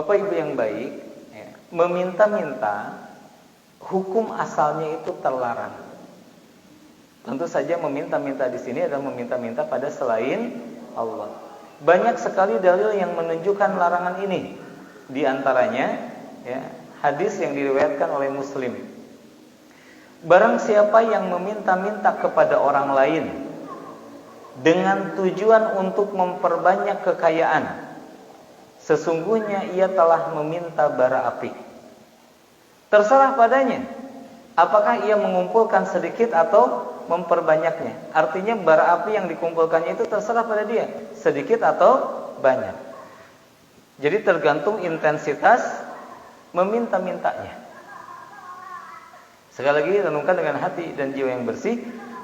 Bapak Ibu yang baik, ya, meminta-minta hukum asalnya itu terlarang. Tentu saja meminta-minta di sini adalah meminta-minta pada selain Allah. Banyak sekali dalil yang menunjukkan larangan ini. Di antaranya, ya, hadis yang diriwayatkan oleh Muslim. Barang siapa yang meminta-minta kepada orang lain dengan tujuan untuk memperbanyak kekayaan, sesungguhnya ia telah meminta bara api. Terserah padanya apakah ia mengumpulkan sedikit atau memperbanyaknya. Artinya bara api yang dikumpulkannya itu terserah pada dia, sedikit atau banyak. Jadi tergantung intensitas meminta-mintanya. Sekali lagi renungkan dengan hati dan jiwa yang bersih.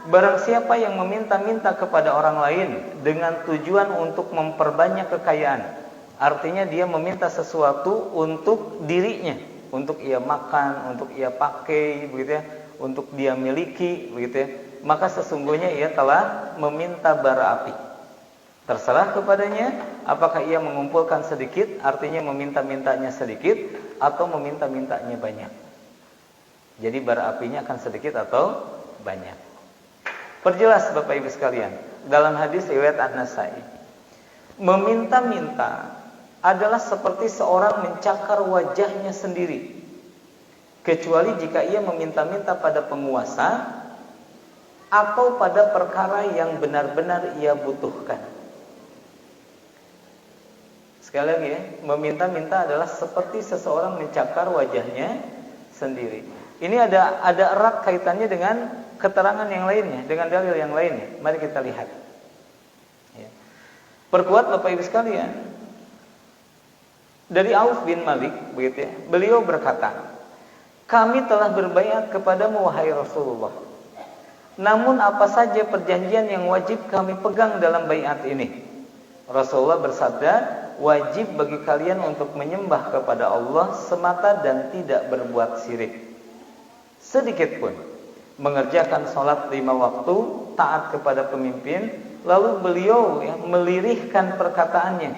Barang siapa yang meminta-minta kepada orang lain dengan tujuan untuk memperbanyak kekayaan, artinya dia meminta sesuatu untuk dirinya, untuk ia makan, untuk ia pakai, begitu ya, untuk dia miliki, begitu ya, maka sesungguhnya ia telah meminta bara api. Terserah kepadanya apakah ia mengumpulkan sedikit, artinya meminta-mintanya sedikit, atau meminta-mintanya banyak. Jadi bara apinya akan sedikit atau banyak. Perjelas Bapak Ibu sekalian, dalam hadis riwayat An-Nasai, meminta-minta adalah seperti seorang mencakar wajahnya sendiri, kecuali jika ia meminta-minta pada penguasa atau pada perkara yang benar-benar ia butuhkan. Sekali lagi ya, meminta-minta adalah seperti seseorang mencakar wajahnya sendiri. Ini ada erat kaitannya dengan keterangan yang lainnya, dengan dalil yang lainnya. Mari kita lihat. Ya. Perkuat Bapak Ibu sekalian. Dari Auf bin Malik, begitu ya. Beliau berkata, kami telah berbaiat kepadamu wahai Rasulullah. Namun apa saja perjanjian yang wajib kami pegang dalam baiat ini? Rasulullah bersabda, wajib bagi kalian untuk menyembah kepada Allah semata dan tidak berbuat syirik sedikit pun, mengerjakan sholat 5 waktu, taat kepada pemimpin. Lalu beliau ya, melirihkan perkataannya,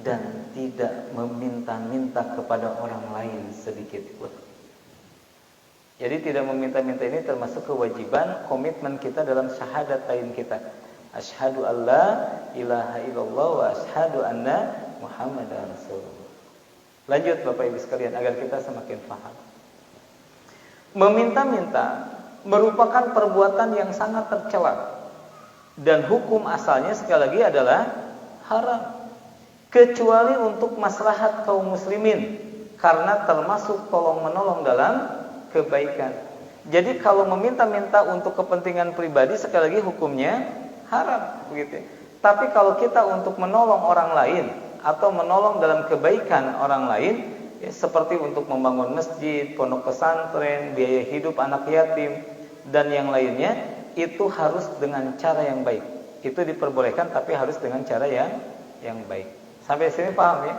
dan tidak meminta-minta kepada orang lain sedikit pun. Jadi tidak meminta-minta ini termasuk kewajiban komitmen kita dalam syahadatain kita. Asyhadu alla ilaha illallah wa asyhadu anna Muhammadar Rasulullah. Lanjut Bapak Ibu sekalian agar kita semakin paham. Meminta-minta merupakan perbuatan yang sangat tercela, dan hukum asalnya sekali lagi adalah haram, kecuali untuk maslahat kaum muslimin, karena termasuk tolong-menolong dalam kebaikan. Jadi kalau meminta-minta untuk kepentingan pribadi sekali lagi hukumnya haram, begitu. Tapi kalau kita untuk menolong orang lain atau menolong dalam kebaikan orang lain, ya, seperti untuk membangun masjid, pondok pesantren, biaya hidup anak yatim, dan yang lainnya, itu harus dengan cara yang baik. Itu diperbolehkan, tapi harus dengan cara yang baik. Sampai sini paham ya?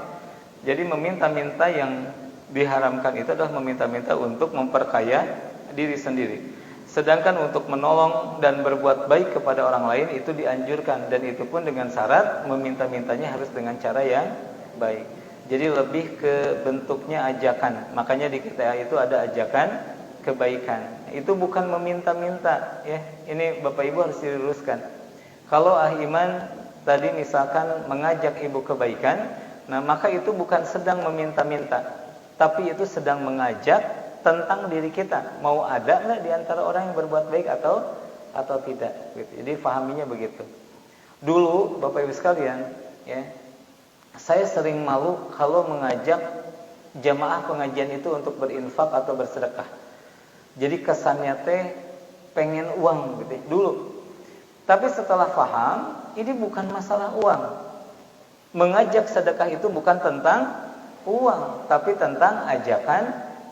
Jadi meminta-minta yang diharamkan itu adalah meminta-minta untuk memperkaya diri sendiri. Sedangkan untuk menolong dan berbuat baik kepada orang lain itu dianjurkan, dan itu pun dengan syarat meminta-mintanya harus dengan cara yang baik. Jadi lebih ke bentuknya ajakan. Makanya di kita itu ada ajakan kebaikan. Itu bukan meminta-minta ya. Ini Bapak Ibu harus diluruskan. Kalau iman tadi misalkan mengajak ibu kebaikan, nah maka itu bukan sedang meminta-minta, tapi itu sedang mengajak tentang diri kita. Mau ada enggak di antara orang yang berbuat baik atau tidak gitu. Jadi pahaminya begitu. Dulu Bapak Ibu sekalian ya, saya sering malu kalau mengajak jamaah pengajian itu untuk berinfak atau bersedekah. Jadi kesannya teh pengen uang gitu dulu. Tapi setelah paham, ini bukan masalah uang. Mengajak sedekah itu bukan tentang uang, tapi tentang ajakan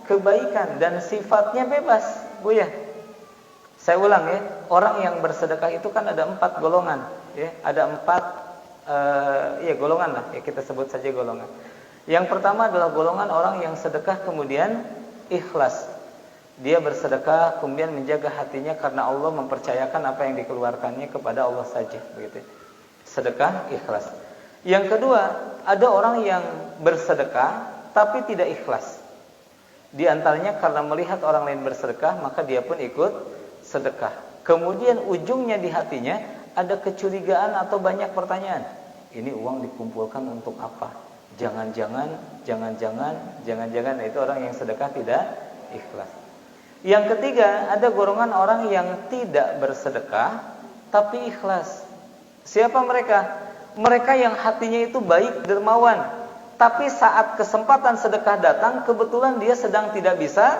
kebaikan, dan sifatnya bebas, Bu ya. Saya ulang ya, orang yang bersedekah itu kan ada 4 golongan ya, ada 4 golongan lah ya, kita sebut saja golongan. Yang pertama adalah golongan orang yang sedekah kemudian ikhlas. Dia bersedekah kemudian menjaga hatinya karena Allah mempercayakan apa yang dikeluarkannya kepada Allah saja, begitu. Sedekah ikhlas. Yang kedua, ada orang yang bersedekah tapi tidak ikhlas. Di antaranya karena melihat orang lain bersedekah, maka dia pun ikut sedekah. Kemudian ujungnya di hatinya ada kecurigaan atau banyak pertanyaan. Ini uang dikumpulkan untuk apa? Jangan-jangan itu orang yang sedekah tidak ikhlas. Yang ketiga, ada golongan orang yang tidak bersedekah tapi ikhlas. Siapa mereka? Mereka yang hatinya itu baik, dermawan, tapi saat kesempatan sedekah datang, kebetulan dia sedang tidak bisa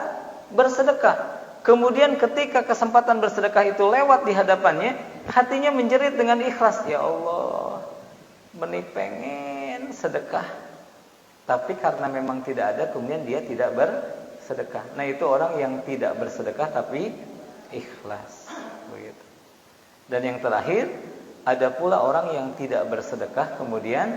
bersedekah. Kemudian ketika kesempatan bersedekah itu lewat di hadapannya, hatinya menjerit dengan ikhlas, ya Allah, benih pengen sedekah, tapi karena memang tidak ada, kemudian dia tidak bersedekah. Nah, itu orang yang tidak bersedekah tapi ikhlas. Begitu. Dan yang terakhir, ada pula orang yang tidak bersedekah kemudian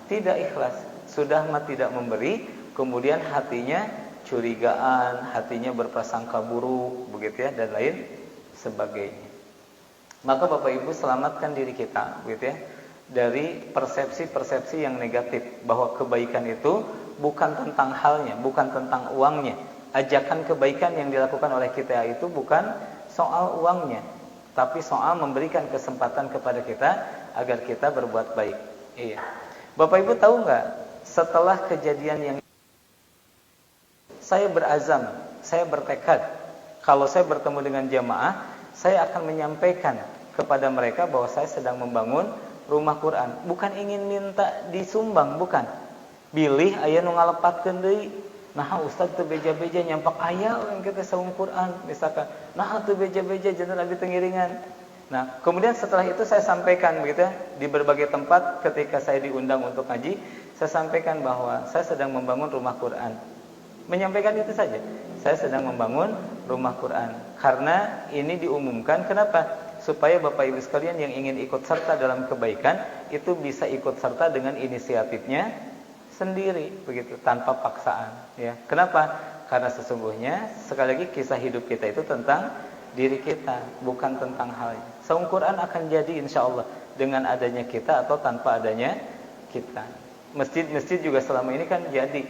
tidak ikhlas. Sudah mah tidak memberi, kemudian hatinya curigaan, hatinya berprasangka buruk, begitu ya, dan lain sebagainya. Maka Bapak Ibu, selamatkan diri kita, begitu ya, dari persepsi-persepsi yang negatif, bahwa kebaikan itu bukan tentang halnya, bukan tentang uangnya. Ajakan kebaikan yang dilakukan oleh kita itu bukan soal uangnya, tapi soal memberikan kesempatan kepada kita agar kita berbuat baik. Iya. Bapak Ibu tahu nggak, setelah kejadian yang saya berazam, saya bertekad, kalau saya bertemu dengan jamaah, saya akan menyampaikan kepada mereka bahwa saya sedang membangun rumah Quran. Bukan ingin minta disumbang, bukan. Bilih aya nu ngalepatkeun deui. Nah, ustaz teu beja-beja nyampak aya urang kita saung Quran misalkan. Nah, teu beja-beja janten abi teu ngiringan. Nah, kemudian setelah itu saya sampaikan begitu ya, di berbagai tempat ketika saya diundang untuk ngaji, saya sampaikan bahwa saya sedang membangun rumah Quran. Menyampaikan itu saja. Saya sedang membangun rumah Quran. Karena ini diumumkan, kenapa? Supaya Bapak Ibu sekalian yang ingin ikut serta dalam kebaikan itu bisa ikut serta dengan inisiatifnya sendiri, begitu, tanpa paksaan, ya. Kenapa? Karena sesungguhnya sekali lagi kisah hidup kita itu tentang diri kita, bukan tentang halnya. Saung Quran akan jadi insya Allah dengan adanya kita atau tanpa adanya kita. Masjid-masjid juga selama ini kan jadi.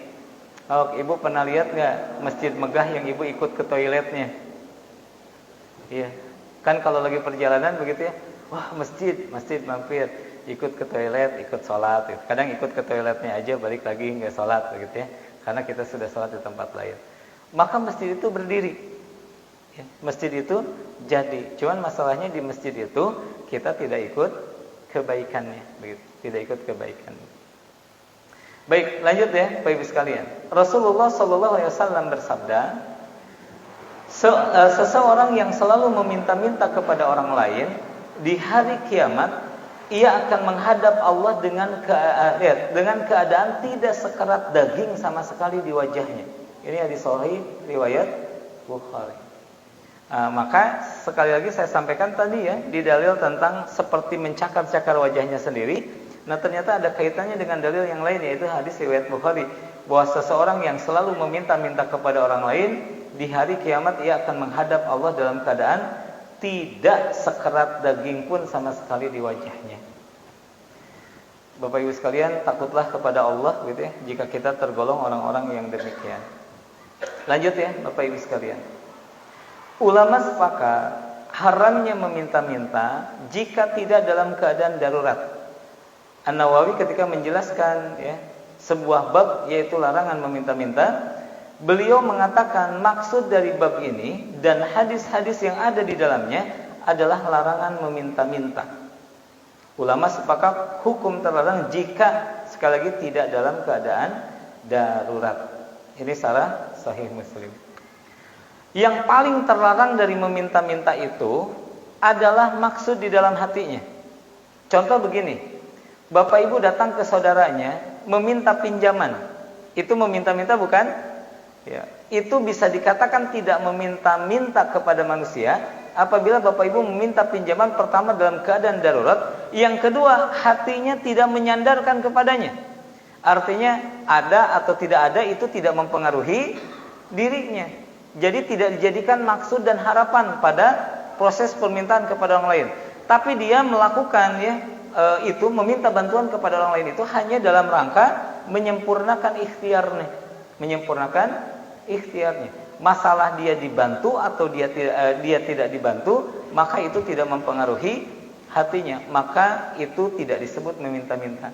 Kalau Ibu pernah lihat nggak masjid megah yang Ibu ikut ke toiletnya? Iya. Kan kalau lagi perjalanan begitu ya, wah masjid mampir, ikut ke toilet, ikut sholat. Gitu. Kadang ikut ke toiletnya aja, balik lagi nggak sholat begitu ya, karena kita sudah sholat di tempat lain. Maka masjid itu berdiri, ya, masjid itu jadi. Cuman masalahnya di masjid itu kita tidak ikut kebaikannya, begitu, tidak ikut kebaikannya. Baik, lanjut ya, Bapak Ibu sekalian. Rasulullah SAW bersabda, seseorang yang selalu meminta-minta kepada orang lain di hari kiamat, ia akan menghadap Allah dengan keadaan tidak sekerat daging sama sekali di wajahnya. Ini hadis sahih riwayat Bukhari. Maka sekali lagi saya sampaikan tadi ya, di dalil tentang seperti mencakar-cakar wajahnya sendiri. Nah, ternyata ada kaitannya dengan dalil yang lain, yaitu hadis riwayat Bukhari, bahwa seseorang yang selalu meminta-minta kepada orang lain di hari kiamat ia akan menghadap Allah dalam keadaan tidak sekerat daging pun sama sekali di wajahnya. Bapak Ibu sekalian, takutlah kepada Allah gitu ya, jika kita tergolong orang-orang yang demikian. Lanjut ya, Bapak Ibu sekalian. Ulama sepakat haramnya meminta-minta jika tidak dalam keadaan darurat. An-Nawawi ketika menjelaskan ya, sebuah bab yaitu larangan meminta-minta, beliau mengatakan maksud dari bab ini dan hadis-hadis yang ada di dalamnya adalah larangan meminta-minta. Ulama sepakat hukum terlarang jika sekali lagi tidak dalam keadaan darurat. Ini salah Sahih Muslim. Yang paling terlarang dari meminta-minta itu adalah maksud di dalam hatinya. Contoh begini, Bapak Ibu datang ke saudaranya meminta pinjaman. Itu meminta-minta bukan? Ya, itu bisa dikatakan tidak meminta-minta kepada manusia apabila Bapak Ibu meminta pinjaman pertama dalam keadaan darurat, yang kedua hatinya tidak menyandarkan kepadanya. Artinya ada atau tidak ada itu tidak mempengaruhi dirinya. Jadi tidak dijadikan maksud dan harapan pada proses permintaan kepada orang lain. Tapi dia melakukan ya itu meminta bantuan kepada orang lain itu hanya dalam rangka menyempurnakan ikhtiarnya, menyempurnakan ikhtiarnya. Masalah dia dibantu atau dia tidak dibantu, maka itu tidak mempengaruhi hatinya, maka itu tidak disebut meminta-minta.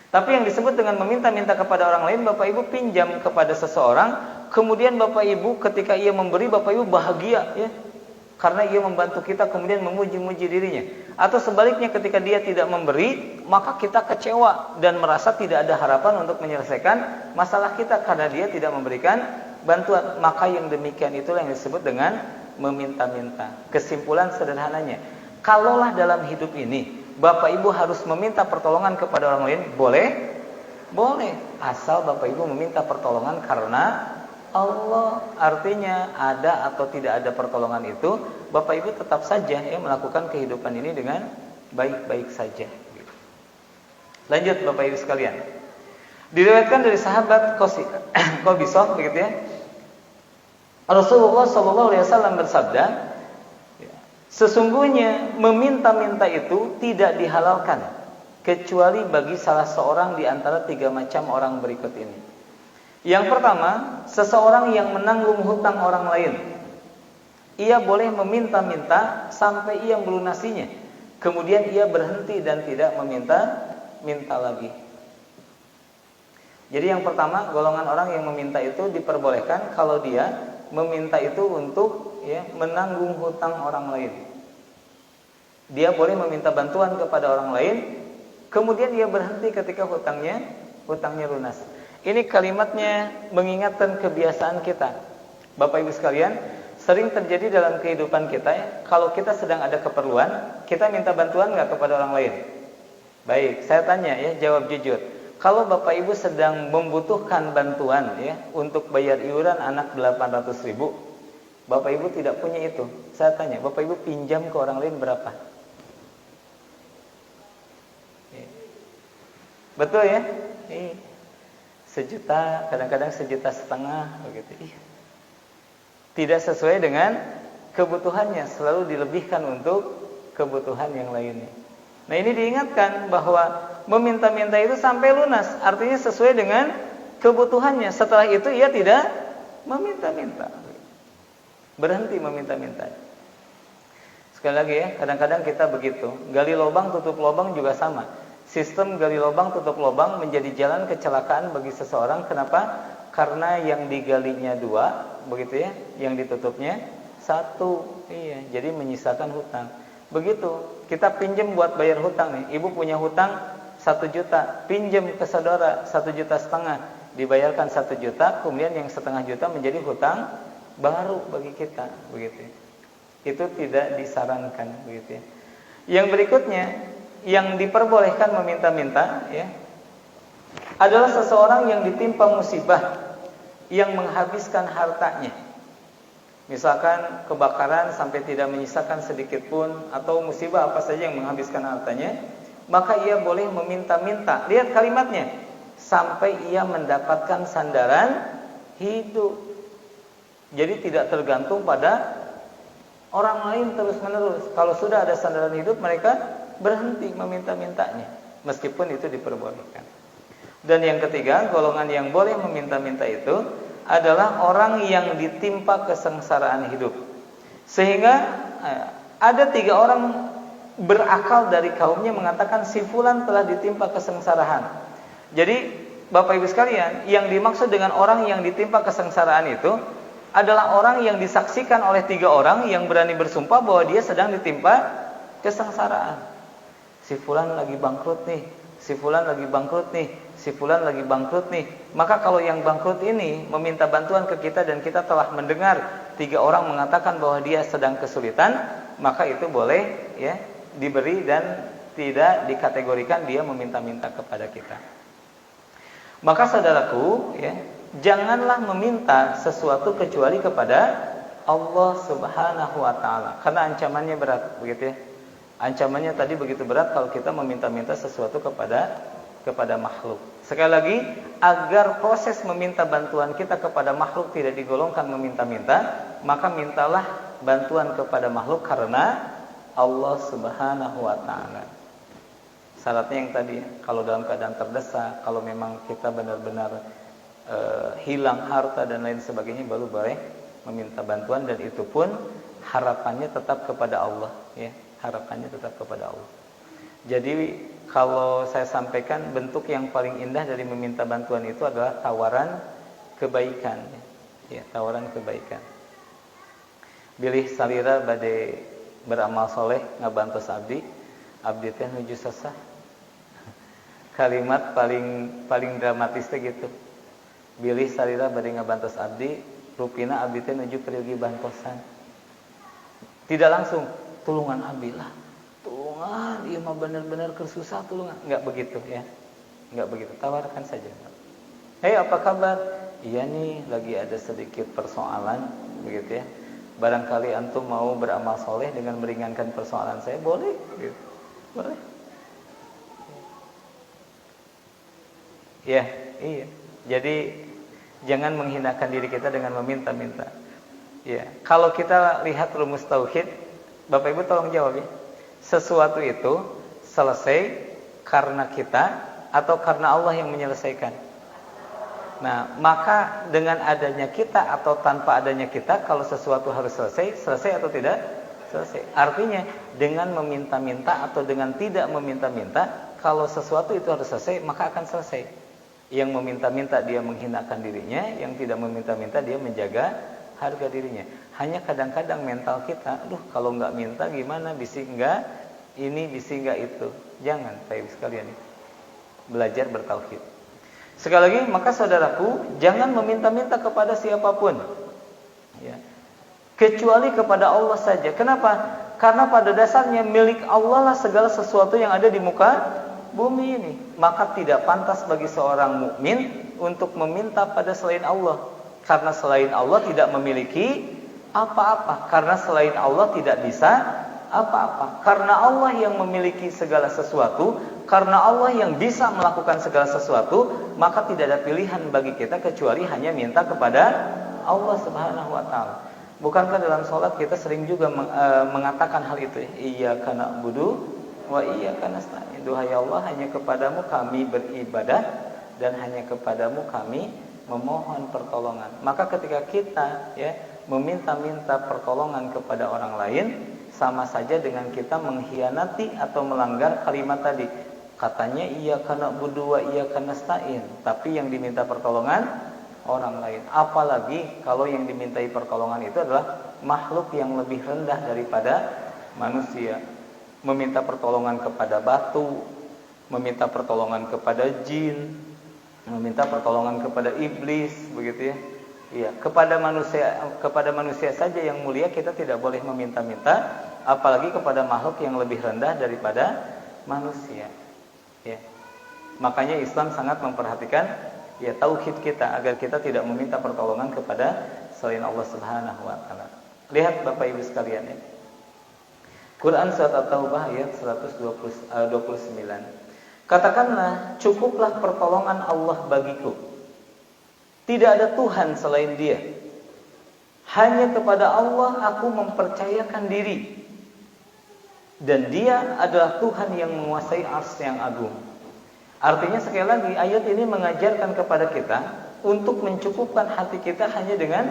Tapi yang disebut dengan meminta-minta kepada orang lain, Bapak Ibu pinjam kepada seseorang, kemudian Bapak Ibu ketika ia memberi, Bapak Ibu bahagia, ya, karena ia membantu kita, kemudian memuji-muji dirinya. Atau sebaliknya, ketika dia tidak memberi, maka kita kecewa dan merasa tidak ada harapan untuk menyelesaikan masalah kita karena dia tidak memberikan bantuan. Maka yang demikian itulah yang disebut dengan meminta-minta. Kesimpulan sederhananya, kalaulah dalam hidup ini Bapak Ibu harus meminta pertolongan kepada orang lain, boleh? Boleh, asal Bapak Ibu meminta pertolongan karena Allah. Artinya ada atau tidak ada pertolongan itu, Bapak Ibu tetap saja ya melakukan kehidupan ini dengan baik-baik saja. Lanjut Bapak Ibu sekalian. Diriwayatkan dari sahabat Qabisah begitu ya. Rasulullah SAW bersabda, sesungguhnya meminta-minta itu tidak dihalalkan kecuali bagi salah seorang di antara 3 macam orang berikut ini. Yang pertama, seseorang yang menanggung hutang orang lain. Ia boleh meminta-minta sampai ia melunasinya. Kemudian ia berhenti dan tidak meminta lagi. Jadi yang pertama, golongan orang yang meminta itu diperbolehkan kalau dia meminta itu untuk ya, menanggung hutang orang lain. Dia boleh meminta bantuan kepada orang lain, kemudian ia berhenti ketika hutangnya lunas. Ini kalimatnya mengingatkan kebiasaan kita. Bapak Ibu sekalian, sering terjadi dalam kehidupan kita ya, kalau kita sedang ada keperluan, kita minta bantuan nggak kepada orang lain? Baik, saya tanya ya, jawab jujur. Kalau Bapak Ibu sedang membutuhkan bantuan ya untuk bayar iuran anak 800.000, Bapak Ibu tidak punya itu. Saya tanya, Bapak Ibu pinjam ke orang lain berapa? Betul ya? 1 juta, kadang-kadang 1,5 juta begitu. Tidak sesuai dengan kebutuhannya, selalu dilebihkan untuk kebutuhan yang lainnya. Nah, ini diingatkan bahwa meminta-minta itu sampai lunas, artinya sesuai dengan kebutuhannya. Setelah itu ia tidak meminta-minta. Berhenti meminta-minta. Sekali lagi ya, kadang-kadang kita begitu. Gali lubang, tutup lubang juga sama. Sistem gali lubang, tutup lubang menjadi jalan kecelakaan bagi seseorang. Kenapa? Karena yang digalinya 2, begitu ya, yang ditutupnya 1. Iya, jadi menyisakan hutang. Begitu, kita pinjam buat bayar hutang nih. Ibu punya hutang 1 juta, pinjam ke saudara 1,5 juta, dibayarkan 1 juta, kemudian yang 0,5 juta menjadi hutang baru bagi kita, begitu. Itu tidak disarankan, begitu ya. Yang berikutnya, yang diperbolehkan meminta-minta ya, adalah seseorang yang ditimpa musibah yang menghabiskan hartanya. Misalkan kebakaran sampai tidak menyisakan sedikit pun, atau musibah apa saja yang menghabiskan hartanya, maka ia boleh meminta-minta. Lihat kalimatnya, sampai ia mendapatkan sandaran hidup. Jadi tidak tergantung pada orang lain terus-menerus. Kalau sudah ada sandaran hidup, mereka berhenti meminta-mintanya, meskipun itu diperbolehkan. Dan yang ketiga, golongan yang boleh meminta-minta itu adalah orang yang ditimpa kesengsaraan hidup. Sehingga ada 3 orang berakal dari kaumnya mengatakan si fulan telah ditimpa kesengsaraan. Jadi Bapak Ibu sekalian, yang dimaksud dengan orang yang ditimpa kesengsaraan itu adalah orang yang disaksikan oleh 3 orang yang berani bersumpah bahwa dia sedang ditimpa kesengsaraan. Si fulan lagi bangkrut nih, si fulan lagi bangkrut nih, si fulan lagi bangkrut nih. Maka kalau yang bangkrut ini meminta bantuan ke kita dan kita telah mendengar 3 orang mengatakan bahwa dia sedang kesulitan, maka itu boleh ya diberi dan tidak dikategorikan dia meminta-minta kepada kita. Maka saudaraku ya, janganlah meminta sesuatu kecuali kepada Allah Subhanahu wa taala, karena ancamannya berat, begitu ya. Ancamannya tadi begitu berat kalau kita meminta-minta sesuatu kepada makhluk. Sekali lagi, agar proses meminta bantuan kita kepada makhluk tidak digolongkan meminta-minta, maka mintalah bantuan kepada makhluk karena Allah Subhanahu wa taala. Syaratnya yang tadi, kalau dalam keadaan terdesak, kalau memang kita benar-benar hilang harta dan lain sebagainya, baru boleh meminta bantuan, dan itu pun harapannya tetap kepada Allah, ya, harapannya tetap kepada Allah. Jadi kalau saya sampaikan, bentuk yang paling indah dari meminta bantuan itu adalah tawaran kebaikan, ya, tawaran kebaikan. Bilih salira bade beramal soleh ngabantos abdi, abdi teh nuju sesah. Kalimat paling dramatis teh gitu. Bilih salira bade ngabantos abdi, rupina abdi teh nuju pergi bantosan. Tidak langsung tulungan abdi lah. Tulungan, ieu mah bener-bener kesusah tulungan. Enggak begitu, ya. Enggak begitu. Tawarkan saja. Hei, apa kabar? Iya nih, lagi ada sedikit persoalan, begitu ya. Barangkali antum mau beramal soleh dengan meringankan persoalan saya, boleh, gitu. Boleh. Ya, iya. Jadi jangan menghinakan diri kita dengan meminta-minta. Ya, kalau kita lihat rumus tauhid, Bapak Ibu tolong jawab ya. Sesuatu itu selesai karena kita atau karena Allah yang menyelesaikan? Nah, maka dengan adanya kita atau tanpa adanya kita, kalau sesuatu harus selesai atau tidak? Selesai. Artinya, dengan meminta-minta atau dengan tidak meminta-minta, kalau sesuatu itu harus selesai, maka akan selesai. Yang meminta-minta dia menghinakan dirinya, yang tidak meminta-minta dia menjaga harga dirinya. Hanya kadang-kadang mental kita, aduh kalau nggak minta gimana, bisi enggak ini, bisi enggak itu. Jangan, Pak Ibu sekalian, belajar bertauhid. Sekali lagi, maka saudaraku, jangan meminta-minta kepada siapapun, ya, kecuali kepada Allah saja. Kenapa? Karena pada dasarnya milik Allah lah segala sesuatu yang ada di muka bumi ini. Maka tidak pantas bagi seorang mukmin untuk meminta pada selain Allah. Karena selain Allah tidak memiliki apa-apa. Karena selain Allah tidak bisa apa-apa. Karena Allah yang memiliki segala sesuatu, karena Allah yang bisa melakukan segala sesuatu, maka tidak ada pilihan bagi kita kecuali hanya minta kepada Allah Subhanahu wa taala. Bukankah dalam sholat kita sering juga mengatakan hal itu, iyyaka na'budu wa iyyaka nasta'in. Duhai Allah, hanya kepadamu kami beribadah dan hanya kepadamu kami memohon pertolongan. Maka ketika kita, ya, meminta-minta pertolongan kepada orang lain, sama saja dengan kita mengkhianati atau melanggar kalimat tadi. Katanya iyyaka na'budu wa iyyaka nasta'in, tapi yang diminta pertolongan orang lain. Apalagi kalau yang dimintai pertolongan itu adalah makhluk yang lebih rendah daripada manusia. Meminta pertolongan kepada batu, meminta pertolongan kepada jin, meminta pertolongan kepada iblis, begitu ya. Iya, kepada manusia saja yang mulia kita tidak boleh meminta-minta, apalagi kepada makhluk yang lebih rendah daripada manusia. Ya. Makanya Islam sangat memperhatikan, ya, tauhid kita agar kita tidak meminta pertolongan kepada selain Allah Subhanahu wa taala. Lihat Bapak Ibu sekalian, ya. Quran surat At-Taubah ayat 129. Katakanlah, cukuplah pertolongan Allah bagiku. Tidak ada Tuhan selain Dia. Hanya kepada Allah aku mempercayakan diri. Dan Dia adalah Tuhan yang menguasai arsy yang agung. Artinya sekali lagi, ayat ini mengajarkan kepada kita untuk mencukupkan hati kita hanya dengan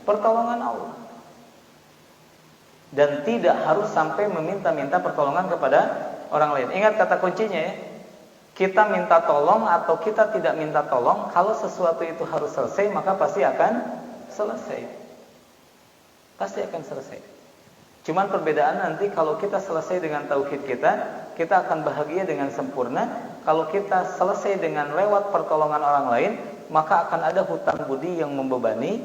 pertolongan Allah. Dan tidak harus sampai meminta-minta pertolongan kepada orang lain. Ingat kata kuncinya, ya. Kita minta tolong atau kita tidak minta tolong, kalau sesuatu itu harus selesai, maka pasti akan selesai. Pasti akan selesai. Cuman perbedaan nanti kalau kita selesai dengan tauhid kita akan bahagia dengan sempurna. Kalau kita selesai dengan lewat pertolongan orang lain, maka akan ada hutang budi yang membebani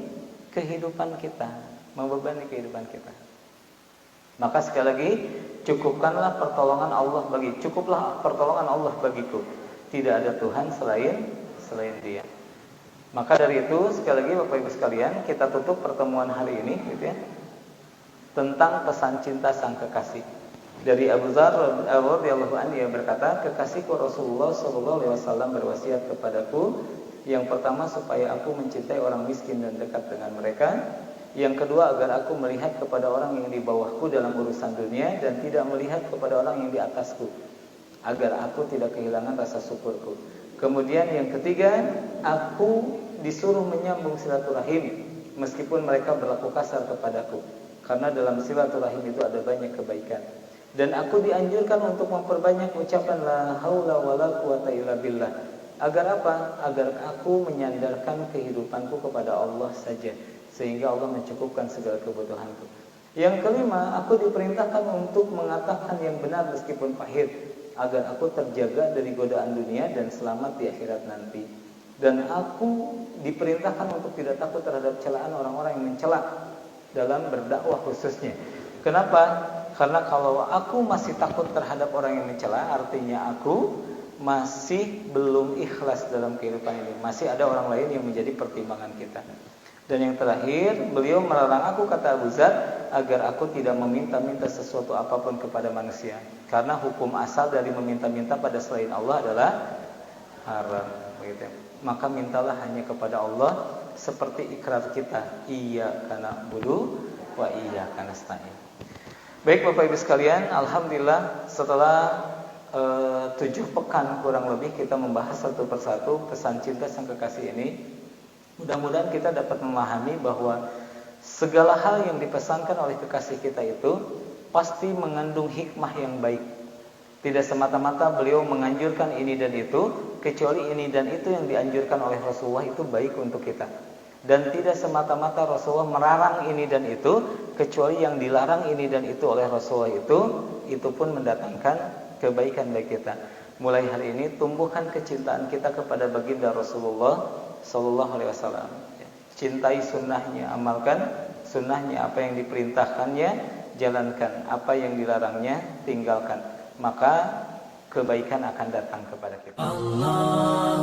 kehidupan kita. Maka sekali lagi, cukuplah pertolongan Allah bagiku. Tidak ada Tuhan selain Dia. Maka dari itu, sekali lagi Bapak Ibu sekalian, kita tutup pertemuan hari ini, gitu ya, tentang pesan cinta sang kekasih. Dari Abu Dzar radhiyallahu anhu, dia berkata, kekasihku Rasulullah sallallahu alaihi wasallam berwasiat kepadaku, yang pertama supaya aku mencintai orang miskin dan dekat dengan mereka. Yang kedua, agar aku melihat kepada orang yang di bawahku dalam urusan dunia dan tidak melihat kepada orang yang di atasku, agar aku tidak kehilangan rasa syukurku. Kemudian yang ketiga, aku disuruh menyambung silaturahim meskipun mereka berlaku kasar kepadaku, karena dalam silaturahim itu ada banyak kebaikan. Dan aku dianjurkan untuk memperbanyak ucapan la haula wala quwata illa billah. Agar apa? Agar aku menyandarkan kehidupanku kepada Allah saja, sehingga Allah mencukupkan segala kebutuhanku. Yang kelima, aku diperintahkan untuk mengatakan yang benar meskipun pahit, agar aku terjaga dari godaan dunia dan selamat di akhirat nanti. Dan aku diperintahkan untuk tidak takut terhadap celaan orang-orang yang mencela dalam berdakwah khususnya. Kenapa? Karena kalau aku masih takut terhadap orang yang mencela, artinya aku masih belum ikhlas dalam kehidupan ini. Masih ada orang lain yang menjadi pertimbangan kita. Dan yang terakhir, beliau melarang aku, kata Abu Dzar, agar aku tidak meminta-minta sesuatu apapun kepada manusia. Karena hukum asal dari meminta-minta pada selain Allah adalah haram. Begitu. Maka mintalah hanya kepada Allah, seperti ikrar kita, iyyaka na'budu wa iyyaka nasta'in. Baik Bapak Ibu sekalian, alhamdulillah setelah 7 pekan kurang lebih kita membahas satu persatu pesan cinta sang kekasih ini. Mudah-mudahan kita dapat memahami bahwa segala hal yang dipesankan oleh kekasih kita itu pasti mengandung hikmah yang baik. Tidak semata-mata beliau menganjurkan ini dan itu, kecuali ini dan itu yang dianjurkan oleh Rasulullah itu baik untuk kita. Dan tidak semata-mata Rasulullah melarang ini dan itu, kecuali yang dilarang ini dan itu oleh Rasulullah itu pun mendatangkan kebaikan bagi kita. Mulai hari ini tumbuhkan kecintaan kita kepada baginda Rasulullah Sallallahu Alaihi Wasallam. Cintai sunnahnya, amalkan sunnahnya, apa yang diperintahkannya jalankan, apa yang dilarangnya tinggalkan. Maka kebaikan akan datang kepada kita. Allah.